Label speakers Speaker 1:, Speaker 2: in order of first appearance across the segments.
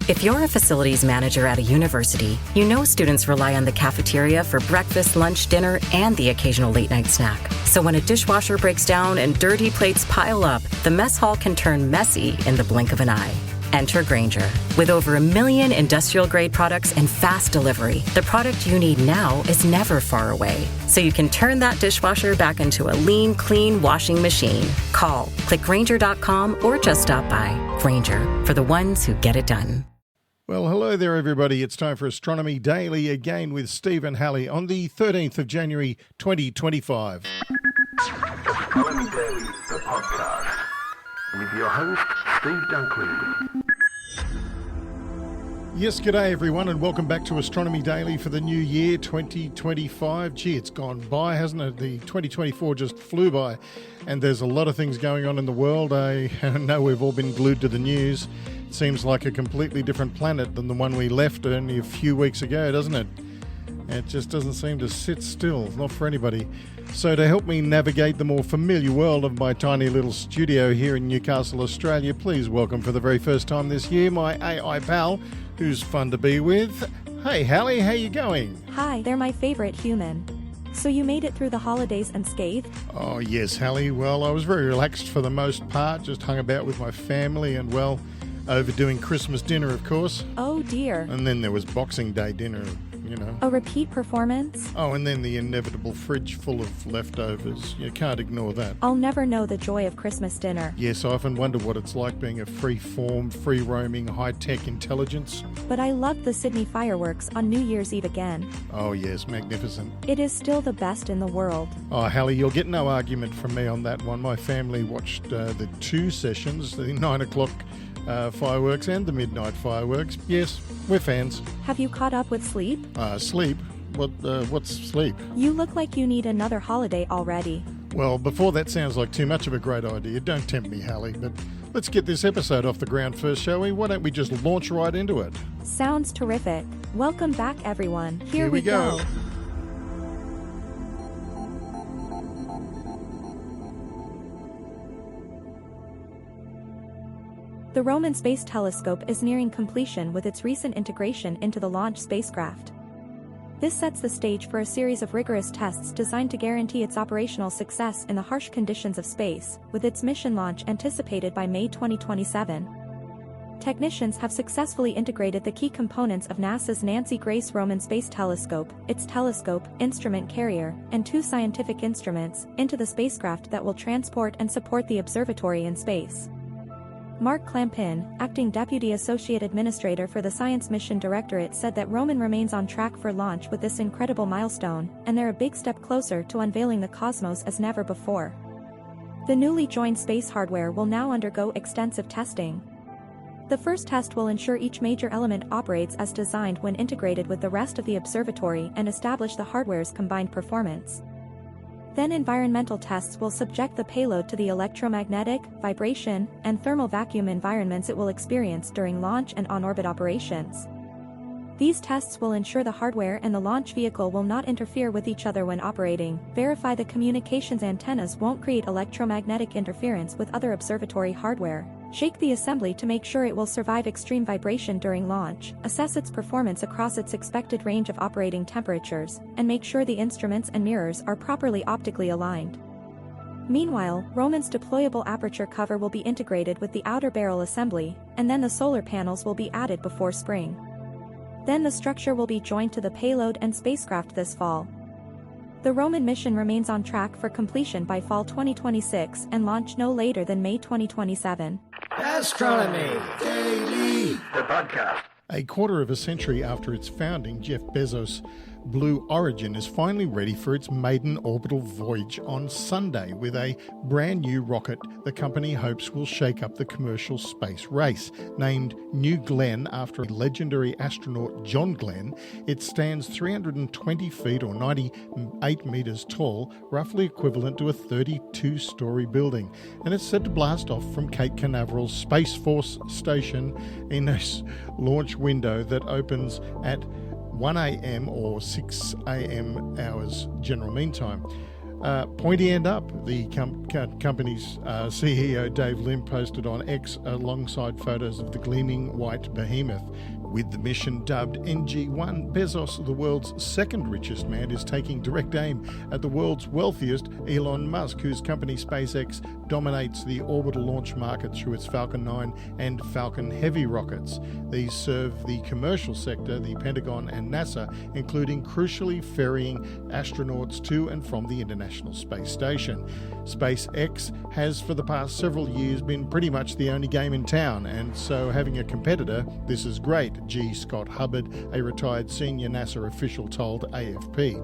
Speaker 1: If you're a facilities manager at a university, you know students rely on the cafeteria for breakfast, lunch, dinner, and the occasional late-night snack. So when a dishwasher breaks down and dirty plates pile up, the mess hall can turn messy in the blink of an eye. Enter Grainger. With over 1 million industrial-grade products and fast delivery, the product you need now is never far away. So you can turn that dishwasher back into a lean, clean washing machine. Call, click Grainger.com, or just stop by. Grainger, for the ones who get it done.
Speaker 2: Well, hello there, everybody. It's time for Astronomy Daily again with Steve and Hallie on the 13th of January, 2025.
Speaker 3: Astronomy Daily, the podcast, with your host, Steve Dunkley.
Speaker 2: Yes, g'day everyone, and welcome back to Astronomy Daily for the new year, 2025. Gee, it's gone by, hasn't it? The 2024 just flew by, and there's a lot of things going on in the world. I know we've all been glued to the news. It seems like a completely different planet than the one we left only a few weeks ago, doesn't it? It just doesn't seem to sit still, not for anybody. So to help me navigate the more familiar world of my tiny little studio here in Newcastle, Australia, please welcome for the very first time this year my AI pal, who's fun to be with. Hey Hallie, how you going?
Speaker 4: Hi, they're my favorite human. So you made it through the holidays unscathed?
Speaker 2: Oh yes, Hallie. Well, I was very relaxed for the most part, just hung about with my family and, well, overdoing Christmas dinner, of course.
Speaker 4: Oh dear.
Speaker 2: And then there was Boxing Day dinner, you know.
Speaker 4: A repeat performance?
Speaker 2: Oh, and then the inevitable fridge full of leftovers. You can't ignore that.
Speaker 4: I'll never know the joy of Christmas dinner.
Speaker 2: Yes, I often wonder what it's like being a free-form, free-roaming, high-tech intelligence.
Speaker 4: But I loved the Sydney fireworks on New Year's Eve again.
Speaker 2: Oh yes, magnificent.
Speaker 4: It is still the best in the world.
Speaker 2: Oh, Hallie, you'll get no argument from me on that one. My family watched the two sessions, the 9 o'clock fireworks and the midnight fireworks. Yes, we're fans.
Speaker 4: Have you caught up with sleep?
Speaker 2: Sleep? What's sleep?
Speaker 4: You look like you need another holiday already.
Speaker 2: Well, before that sounds like too much of a great idea. Don't tempt me, Hallie, but let's get this episode off the ground first, shall we? Why don't we just launch right into it?
Speaker 4: Sounds terrific. Welcome back, everyone. Here we
Speaker 2: go.
Speaker 4: The Roman Space Telescope is nearing completion with its recent integration into the launch spacecraft. This sets the stage for a series of rigorous tests designed to guarantee its operational success in the harsh conditions of space, with its mission launch anticipated by May 2027. Technicians have successfully integrated the key components of NASA's Nancy Grace Roman Space Telescope, its telescope, instrument carrier, and 2 scientific instruments, into the spacecraft that will transport and support the observatory in space. Mark Clampin, acting Deputy Associate Administrator for the Science Mission Directorate, said that Roman remains on track for launch with this incredible milestone, and they're a big step closer to unveiling the cosmos as never before. The newly joined space hardware will now undergo extensive testing. The first test will ensure each major element operates as designed when integrated with the rest of the observatory and establish the hardware's combined performance. Then environmental tests will subject the payload to the electromagnetic, vibration, and thermal vacuum environments it will experience during launch and on-orbit operations. These tests will ensure the hardware and the launch vehicle will not interfere with each other when operating, verify the communications antennas won't create electromagnetic interference with other observatory hardware, shake the assembly to make sure it will survive extreme vibration during launch, assess its performance across its expected range of operating temperatures, and make sure the instruments and mirrors are properly optically aligned. Meanwhile, Roman's deployable aperture cover will be integrated with the outer barrel assembly, and then the solar panels will be added before spring. Then the structure will be joined to the payload and spacecraft this fall. The Roman mission remains on track for completion by fall 2026 and launch no later than May 2027.
Speaker 3: Astronomy Daily, the podcast.
Speaker 2: A quarter of a century after its founding, Jeff Bezos' Blue Origin is finally ready for its maiden orbital voyage on Sunday with a brand new rocket the company hopes will shake up the commercial space race. Named New Glenn after a legendary astronaut John Glenn, it stands 320 feet or 98 metres tall, roughly equivalent to a 32-storey building, and it's set to blast off from Cape Canaveral Space Force Station in a launch window that opens at 1 a.m. or 6 a.m. hours general mean time. Pointy end up, the company's CEO Dave Lim posted on X alongside photos of the gleaming white behemoth. With the mission dubbed NG-1, Bezos, the world's second richest man, is taking direct aim at the world's wealthiest, Elon Musk, whose company SpaceX dominates the orbital launch market through its Falcon 9 and Falcon Heavy rockets. These serve the commercial sector, the Pentagon and NASA, including crucially ferrying astronauts to and from the International Space Station. SpaceX has for the past several years been pretty much the only game in town, and so having a competitor, this is great, G. Scott Hubbard, a retired senior NASA official, told AFP.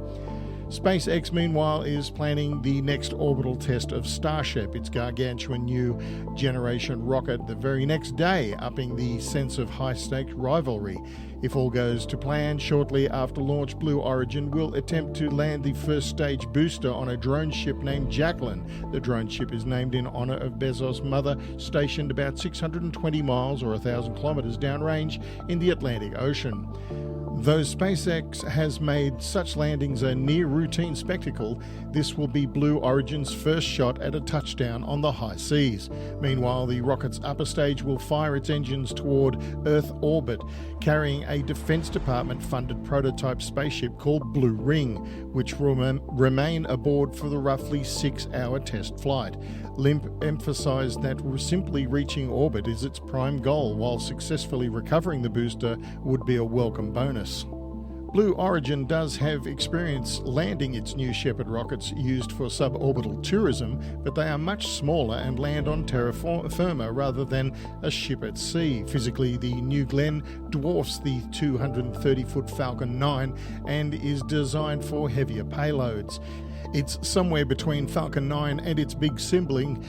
Speaker 2: SpaceX, meanwhile, is planning the next orbital test of Starship, its gargantuan new generation rocket, the very next day, upping the sense of high-stakes rivalry. If all goes to plan, shortly after launch, Blue Origin will attempt to land the first stage booster on a drone ship named Jacqueline. The drone ship is named in honour of Bezos' mother, stationed about 620 miles or 1,000 kilometres downrange in the Atlantic Ocean. Though SpaceX has made such landings a near-routine spectacle, this will be Blue Origin's first shot at a touchdown on the high seas. Meanwhile, the rocket's upper stage will fire its engines toward Earth orbit, carrying a Defense Department-funded prototype spaceship called Blue Ring, which will remain aboard for the roughly 6-hour test flight. Limp emphasised that simply reaching orbit is its prime goal, while successfully recovering the booster would be a welcome bonus. Blue Origin does have experience landing its new Shepard rockets used for suborbital tourism, but they are much smaller and land on terra firma rather than a ship at sea. Physically, the New Glenn dwarfs the 230-foot Falcon 9 and is designed for heavier payloads. It's somewhere between Falcon 9 and its big sibling,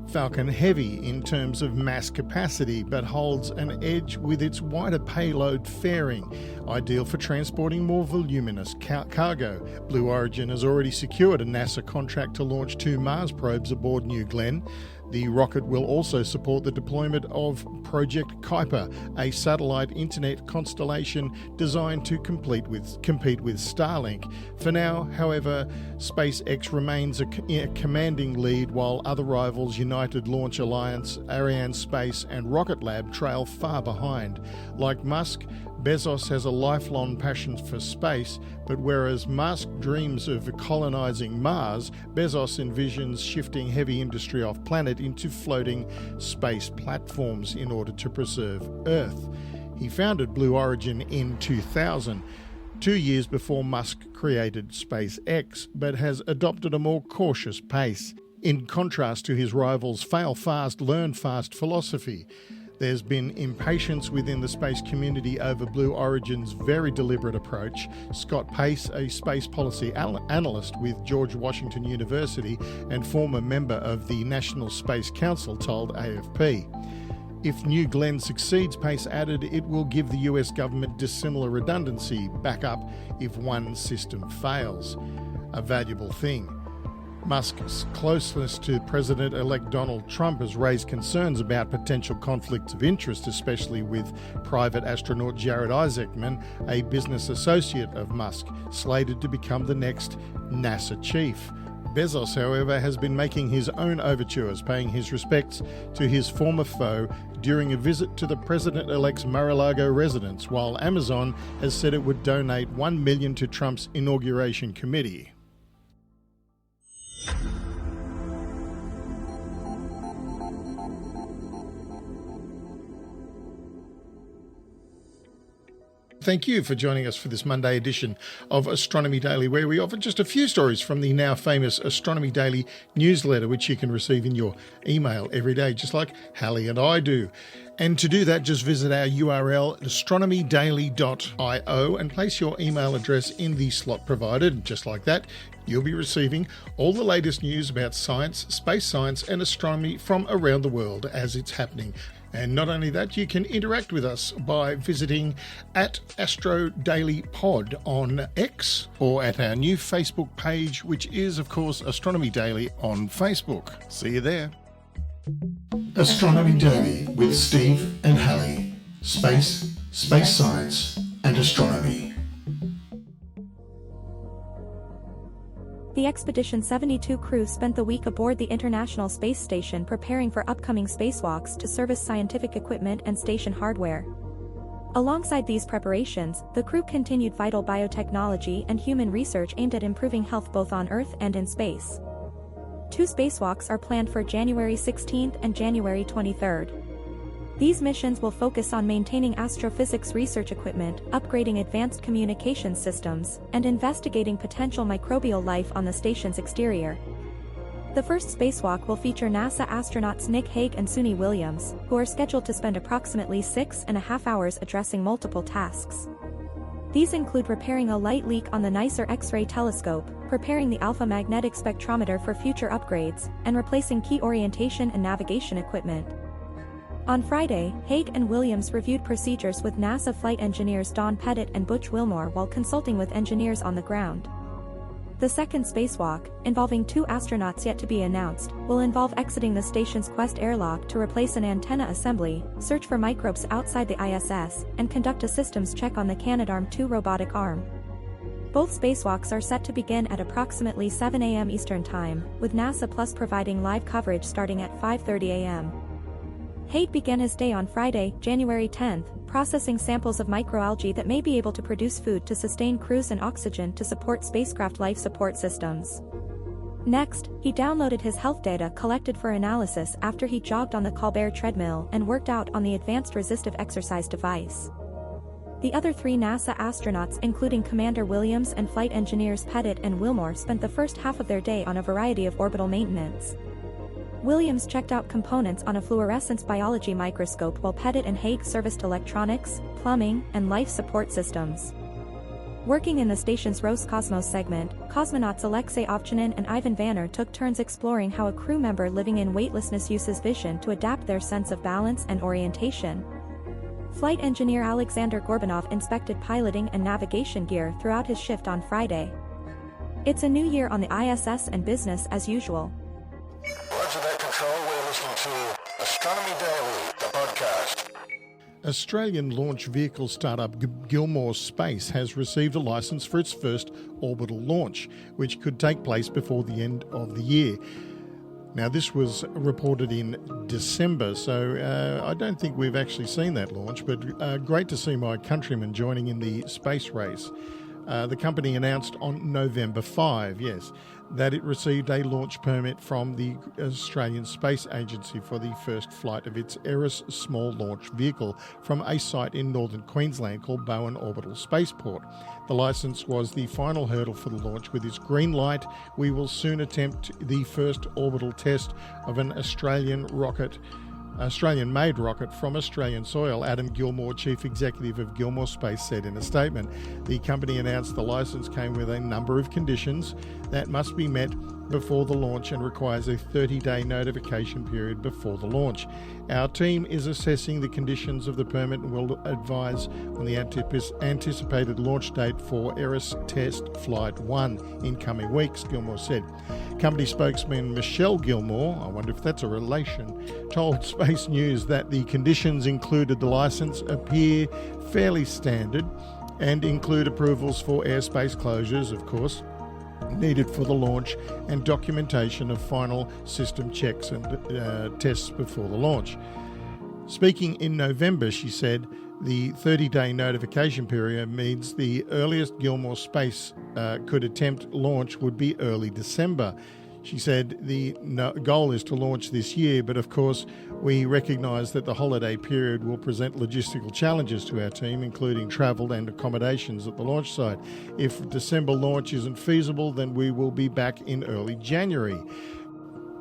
Speaker 2: Falcon Heavy, in terms of mass capacity, but holds an edge with its wider payload fairing, ideal for transporting more voluminous cargo. Blue Origin has already secured a NASA contract to launch 2 Mars probes aboard New Glenn. The rocket will also support the deployment of Project Kuiper, a satellite internet constellation designed to compete with Starlink. For now, however, SpaceX remains a commanding lead, while other rivals United Launch Alliance, Arianespace and Rocket Lab trail far behind. Like Musk, Bezos has a lifelong passion for space, but whereas Musk dreams of colonising Mars, Bezos envisions shifting heavy industry off-planet into floating space platforms in order to preserve Earth. He founded Blue Origin in 2000, 2 years before Musk created SpaceX, but has adopted a more cautious pace, in contrast to his rival's fail fast, learn fast philosophy. There's been impatience within the space community over Blue Origin's very deliberate approach. Scott Pace, a space policy analyst with George Washington University and former member of the National Space Council, told AFP. If New Glenn succeeds, Pace added, it will give the US government dissimilar redundancy backup if one system fails. A valuable thing. Musk's closeness to President-elect Donald Trump has raised concerns about potential conflicts of interest, especially with private astronaut Jared Isaacman, a business associate of Musk, slated to become the next NASA chief. Bezos, however, has been making his own overtures, paying his respects to his former foe during a visit to the President-elect's Mar-a-Lago residence, while Amazon has said it would donate $1 million to Trump's inauguration committee. Thank you for joining us for this Monday edition of Astronomy Daily, where we offer just a few stories from the now famous Astronomy Daily newsletter, which you can receive in your email every day, just like Hallie and I do. And to do that, just visit our URL, astronomydaily.io, and place your email address in the slot provided. Just like that, you'll be receiving all the latest news about science, space science, and astronomy from around the world as it's happening. And not only that, you can interact with us by visiting at Astro Daily Pod on X, or at our new Facebook page, which is, of course, Astronomy Daily on Facebook. See you there.
Speaker 3: Astronomy Daily with Steve and Hallie. Space science, and astronomy.
Speaker 4: The Expedition 72 crew spent the week aboard the International Space Station preparing for upcoming spacewalks to service scientific equipment and station hardware. Alongside these preparations, the crew continued vital biotechnology and human research aimed at improving health both on Earth and in space. 2 spacewalks are planned for January 16 and January 23. These missions will focus on maintaining astrophysics research equipment, upgrading advanced communication systems, and investigating potential microbial life on the station's exterior. The first spacewalk will feature NASA astronauts Nick Hague and Suni Williams, who are scheduled to spend approximately 6.5 hours addressing multiple tasks. These include repairing a light leak on the NICER X-ray telescope, preparing the alpha magnetic spectrometer for future upgrades, and replacing key orientation and navigation equipment. On Friday, Hague and Williams reviewed procedures with NASA flight engineers Don Pettit and Butch Wilmore while consulting with engineers on the ground. The second spacewalk, involving 2 astronauts yet to be announced, will involve exiting the station's Quest airlock to replace an antenna assembly, search for microbes outside the ISS, and conduct a systems check on the Canadarm2 robotic arm. Both spacewalks are set to begin at approximately 7 a.m. Eastern Time, with NASA Plus providing live coverage starting at 5:30 a.m. Hague began his day on Friday, January 10, processing samples of microalgae that may be able to produce food to sustain crews and oxygen to support spacecraft life support systems. Next, he downloaded his health data collected for analysis after he jogged on the Colbert treadmill and worked out on the advanced resistive exercise device. The other 3 NASA astronauts, including Commander Williams and flight engineers Pettit and Wilmore, spent the first half of their day on a variety of orbital maintenance. Williams checked out components on a fluorescence biology microscope while Pettit and Hague serviced electronics, plumbing, and life support systems. Working in the station's Roscosmos segment, cosmonauts Alexei Ovchinin and Ivan Vanner took turns exploring how a crew member living in weightlessness uses vision to adapt their sense of balance and orientation. Flight engineer Alexander Gorbanov inspected piloting and navigation gear throughout his shift on Friday. It's a new year on the ISS and business as usual.
Speaker 3: Roger that, Control. We're listening to Astronomy Daily, the podcast.
Speaker 2: Australian launch vehicle startup Gilmour Space has received a licence for its first orbital launch, which could take place before the end of the year. Now, this was reported in December, so I don't think we've actually seen that launch, but great to see my countrymen joining in the space race. The company announced on November 5, that it received a launch permit from the Australian Space Agency for the first flight of its Eris small launch vehicle from a site in northern Queensland called Bowen Orbital Spaceport. The licence was the final hurdle for the launch. With its green light, we will soon attempt the first orbital test of an Australian-made rocket from Australian soil, Adam Gilmour, Chief Executive of Gilmour Space, said in a statement. The company announced the licence came with a number of conditions that must be met before the launch and requires a 30-day notification period before the launch. Our team is assessing the conditions of the permit and will advise on the anticipated launch date for Eris Test Flight 1 in coming weeks, Gilmour said. Company spokesman Michelle Gilmour, I wonder if that's a relation, told Space News that the conditions included the licence appear fairly standard and include approvals for airspace closures, of course, needed for the launch, and documentation of final system checks and tests before the launch. Speaking in November, she said the 30-day notification period means the earliest Gilmour Space could attempt launch would be early December. She said the goal is to launch this year, but of course we recognise that the holiday period will present logistical challenges to our team, including travel and accommodations at the launch site. If December launch isn't feasible, then we will be back in early January.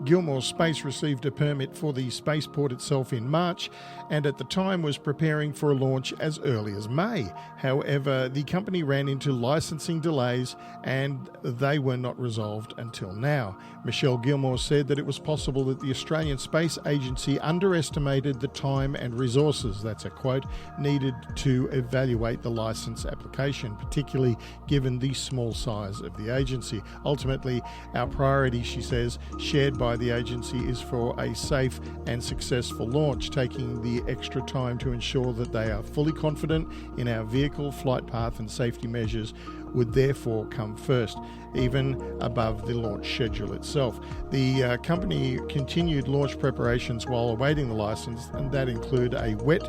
Speaker 2: Gilmour Space received a permit for the spaceport itself in March and at the time was preparing for a launch as early as May. However, the company ran into licensing delays and they were not resolved until now. Michelle Gilmour said that it was possible that the Australian Space Agency underestimated the time and resources, that's a quote, needed to evaluate the licence application, particularly given the small size of the agency. Ultimately, our priority, she says, shared by by the agency is for a safe and successful launch, taking the extra time to ensure that they are fully confident in our vehicle, flight path and safety measures would therefore come first, even above the launch schedule itself. The company continued launch preparations while awaiting the license, and that include a wet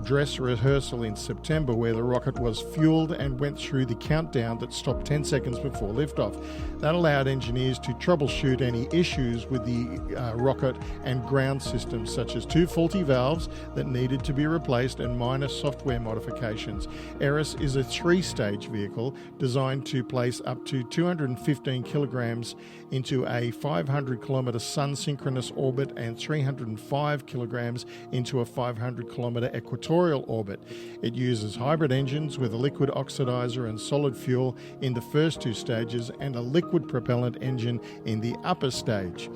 Speaker 2: dress rehearsal in September where the rocket was fueled and went through the countdown that stopped 10 seconds before liftoff. That allowed engineers to troubleshoot any issues with the rocket and ground systems, such as 2 faulty valves that needed to be replaced and minor software modifications. Eris is a 3-stage vehicle designed to place up to 215 kilograms into a 500-kilometre sun-synchronous orbit and 305 kilograms into a 500-kilometre equatorial orbit. It uses hybrid engines with a liquid oxidizer and solid fuel in the first 2 stages and a liquid propellant engine in the upper stage.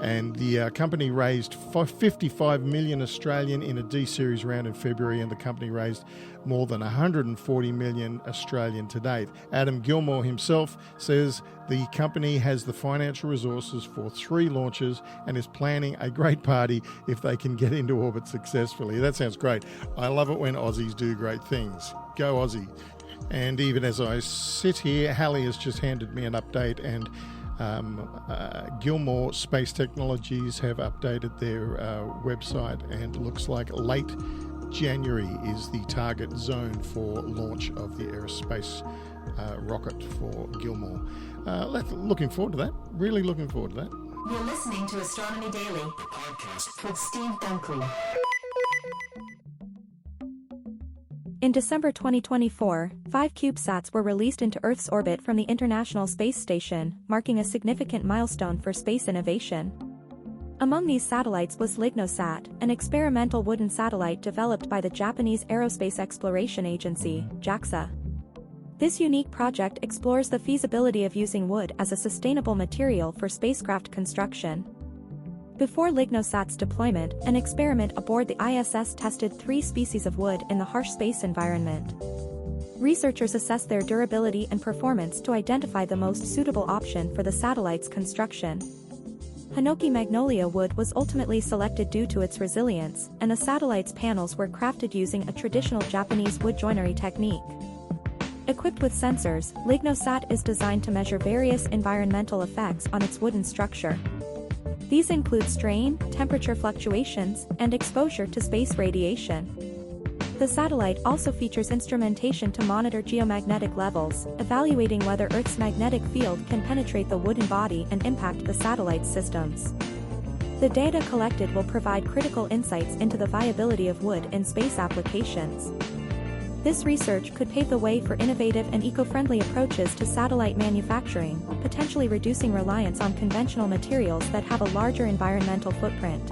Speaker 2: And the company raised 55 million Australian in a D-Series round in February, and the company raised more than 140 million Australian to date. Adam Gilmore himself says the company has the financial resources for 3 launches and is planning a great party if they can get into orbit successfully. That sounds great. I love it when Aussies do great things. Go Aussie. And even as I sit here, Hallie has just handed me an update, and Gilmore Space Technologies have updated their website, and it looks like late January is the target zone for launch of the Aerospace rocket for Gilmore. Looking forward to that. Really looking forward to that.
Speaker 5: You're listening to Astronomy Daily, the podcast with Steve Dunkley.
Speaker 4: In December 2024, 5 CubeSats were released into Earth's orbit from the International Space Station, marking a significant milestone for space innovation. Among these satellites was LignoSat, an experimental wooden satellite developed by the Japanese Aerospace Exploration Agency, JAXA. This unique project explores the feasibility of using wood as a sustainable material for spacecraft construction. Before LignoSat's deployment, an experiment aboard the ISS tested 3 species of wood in the harsh space environment. Researchers assessed their durability and performance to identify the most suitable option for the satellite's construction. Hinoki magnolia wood was ultimately selected due to its resilience, and the satellite's panels were crafted using a traditional Japanese wood joinery technique. Equipped with sensors, LignoSat is designed to measure various environmental effects on its wooden structure. These include strain, temperature fluctuations, and exposure to space radiation. The satellite also features instrumentation to monitor geomagnetic levels, evaluating whether Earth's magnetic field can penetrate the wooden body and impact the satellite's systems. The data collected will provide critical insights into the viability of wood in space applications. This research could pave the way for innovative and eco-friendly approaches to satellite manufacturing, potentially reducing reliance on conventional materials that have a larger environmental footprint.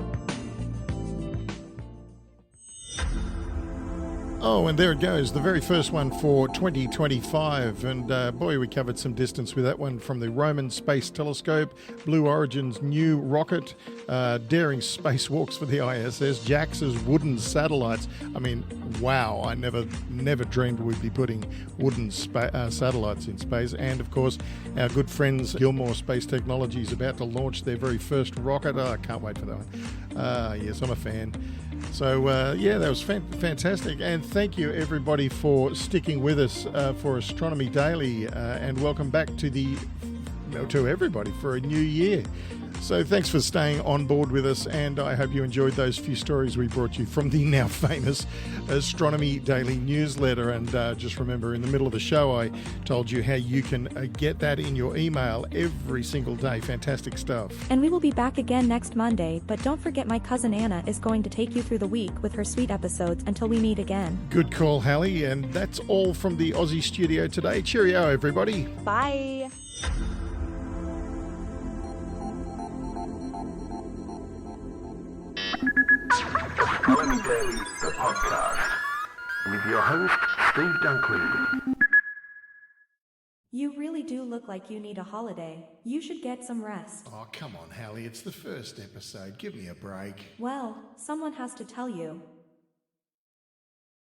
Speaker 2: Oh, and there it goes, the very first one for 2025. And boy, we covered some distance with that one, from the Roman Space Telescope, Blue Origin's new rocket, daring spacewalks for the ISS, JAXA's wooden satellites. I mean, wow, I never dreamed we'd be putting wooden satellites in space. And of course, our good friends Gilmore Space Technologies about to launch their very first rocket. Oh, I can't wait for that one. Yes, I'm a fan. So, yeah, that was fantastic. And thank you, everybody, for sticking with us for Astronomy Daily. And welcome back to everybody for a new year. So thanks for staying on board with us, and I hope you enjoyed those few stories we brought you from the now famous Astronomy Daily newsletter. And just remember, in the middle of the show, I told you how you can get that in your email every single day. Fantastic stuff.
Speaker 4: And we will be back again next Monday, but don't forget my cousin Anna is going to take you through the week with her sweet episodes until we meet again.
Speaker 2: Good call, Hallie. And that's all from the Aussie studio today. Cheerio, everybody.
Speaker 4: Bye.
Speaker 3: Astronomy Daily, the podcast, with your host, Steve Dunkley.
Speaker 4: You really do look like you need a holiday. You should get some rest.
Speaker 2: Oh, come on, Hallie. It's the first episode. Give me a break.
Speaker 4: Well, someone has to tell you.